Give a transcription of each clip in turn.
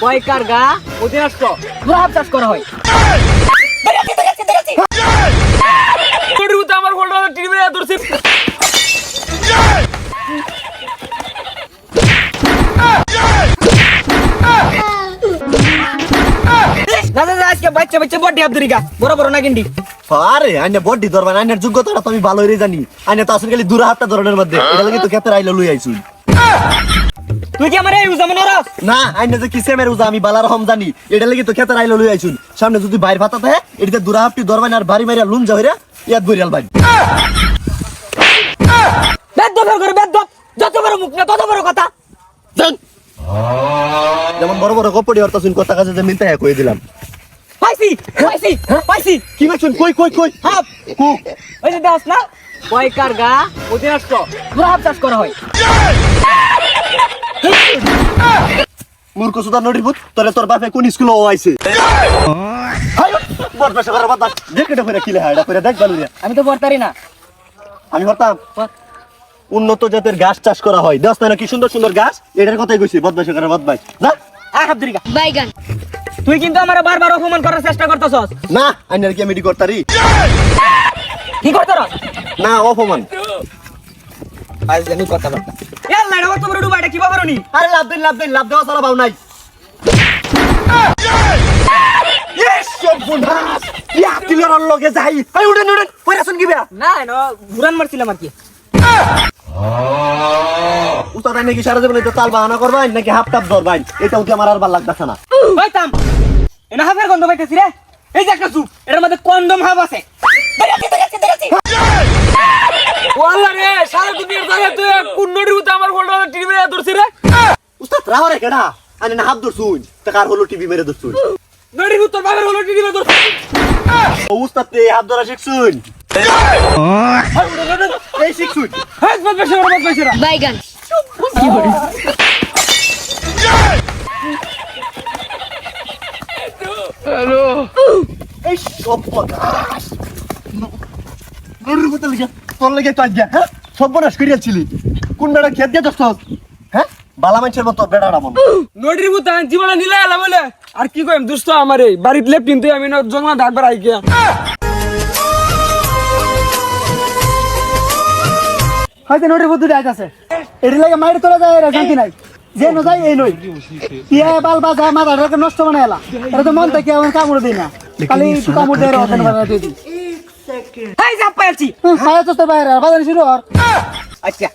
কয়কার গা অধীনস্থ দুরাপ চাষ করা হয়। আমার হোল্ডার টিভি ধরছি। আজকে বাচ্চা বাচ্চা বডি আব্দুরিকা বড় বড় না গিন্ডি। আরে আইনে বডি ধরবা না, আইনের যোগ্যতাটা তো আমি ভালো করে জানি। আইনে তো আসলে খালি দূর হাতটা ধরনের মধ্যে এটা লাগি তো ক্ষেত্রে আইলো লই আইছুন। তুই কি আমার এই উজামন ওরাস না আইনে যে কি সেমের উজা আমি বালার রকম জানি এটা লাগি তো ক্ষেত্রে আইলো লই আইছুন। সামনে যদি বাইর ভাতা থাকে এটাতে দূর হাতটি ধরবা না আর বাড়ি মারিয়া লুন যাইরা ইয়াদ বরিয়াল ভাই। বেদ দফর করে বেদ দফ যত বড় মুখ না তত বড় কথা। যেমন বড় বড় কপড়ি হরতাছুন কথা কাজে যে মিলতে কই দিলাম। পাইছি পাইছি পাইছি কি মাছুন কই কই কই হাপ কু ওই যে দাস না কয়কার গা অধীনস্থ দুরাপ চাষ করা হয়। মূর্খ সুদা নড়ি ভূত তোরে তোর বাপে কোন স্কুলে ও আইছে। হাই বড় বেশা করে বাদ দেখেটা করে কিলে হাইডা করে দেখ বালুরিয়া। আমি তো পড়তারি না। আমি হরতাম উন্নত জাতের গাছ চাষ করা হয়। দেখ না কি সুন্দর সুন্দর গাছ এটার কথাই কইছি বদমাইশ করে বদমাইশ না আব্দুরিকা বাইগান তুই কিন্তু আমার বারবার অপমান করার চেষ্টা করতেছস। না আইনার কি আমি এডি করতারি কি করতেছস? না অপমান। আজ জানি কথা বলতা ইয়াল্লা এটা কত বড় ডুবাইটা কি বাবারনি। আরে লাভ দিন লাভ দেওয়া সারা বাউ নাই। ইয়েস সবুনাস ইয়া দিলার লগে যাই আই উড়েন উড়েন কইরা শুন গিবা না না ঘুরান মারছিলাম আর কি। উস্তাদ নাকি সারা জীবন এটা তাল বাহানা করবা নাকি হাফ টাপ ধরবাই এটাও কি আমার আর ভালো লাগতাছে না। ওই থাম এনা হাফের গন্ধ পাইতেছি রে। এই যে একটা সুপ এর মধ্যে কন্ডম হাফ আছে। ওয়াল্লা রে সারা দুনিয়ার জায়গা তুই কোন নড়ি উতে আমার হোল্ডার টিভি ধরছি রে। উস্তাদ রাহরে কেডা আনে না হাফ ধরছুন তা কার হলো টিভি মেরে ধরছুন নড়ি উত্তর বাবার হলো টিভি ধরছি। ও উস্তাদ তে হাফ ধরা শিখছুন এই শিখছুন হ্যাঁ বদ বেশি রে। বাইগান এই সব বনাস নড়ির মতো লাগে তোর লাগে তো আজ্ঞা হ্যাঁ সব বনাস করিয়াছিলি কোন বেড়া খেত দিয়ে দছস হ্যাঁ বালা মানুষের মতো বেড়াটা মন নড়ির মতো জীবনে নিলে এলা বলে আর কি কইম দুষ্ট আমারে বাড়িতে লেপ কিন্তু আমি না জঙ্গলা ঢাকবার আই গিয়া। হয়তো নোটের বুদ্ধি আছে এটি লাগে মাইরে তোলা যায় এরা শান্তি নাই যে ন যায় এই নই ইয়া বাল বাজা মাথাটাকে নষ্ট বানাই এলা এটা তো মন থেকে আমার কামড় দিই না খালি একটু কামড় দেয় ওখানে বানাই দিয়ে দিই এই যা পাইছি খায়া তো তোর বাইরে আর বাজারে শুরু আর আচ্ছা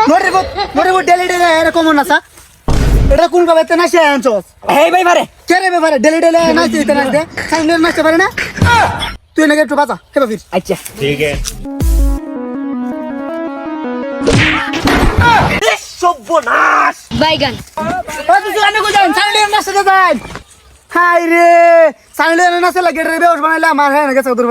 নোটের বুদ্ধি ডেলি ডেলি এরকম না সা এটা কোন কবে তে নাচে আনছস এই ভাই ভারে কে রে ব্যাপারে ডেলি ডেলি নাচতে তে নাচতে সাইন্ডের নাচতে পারে না তুই নাকি একটু বাজা কেবা ফির আচ্ছা ঠিক আছে সর্বনাশ বাইগান ওই তুই আনে কো যান সাইন্ডের নাচতে যান হাই রে সাইন্ডের নাচতে লাগে রে বেউস বানাইলা মার হ্যাঁ গেছে দূর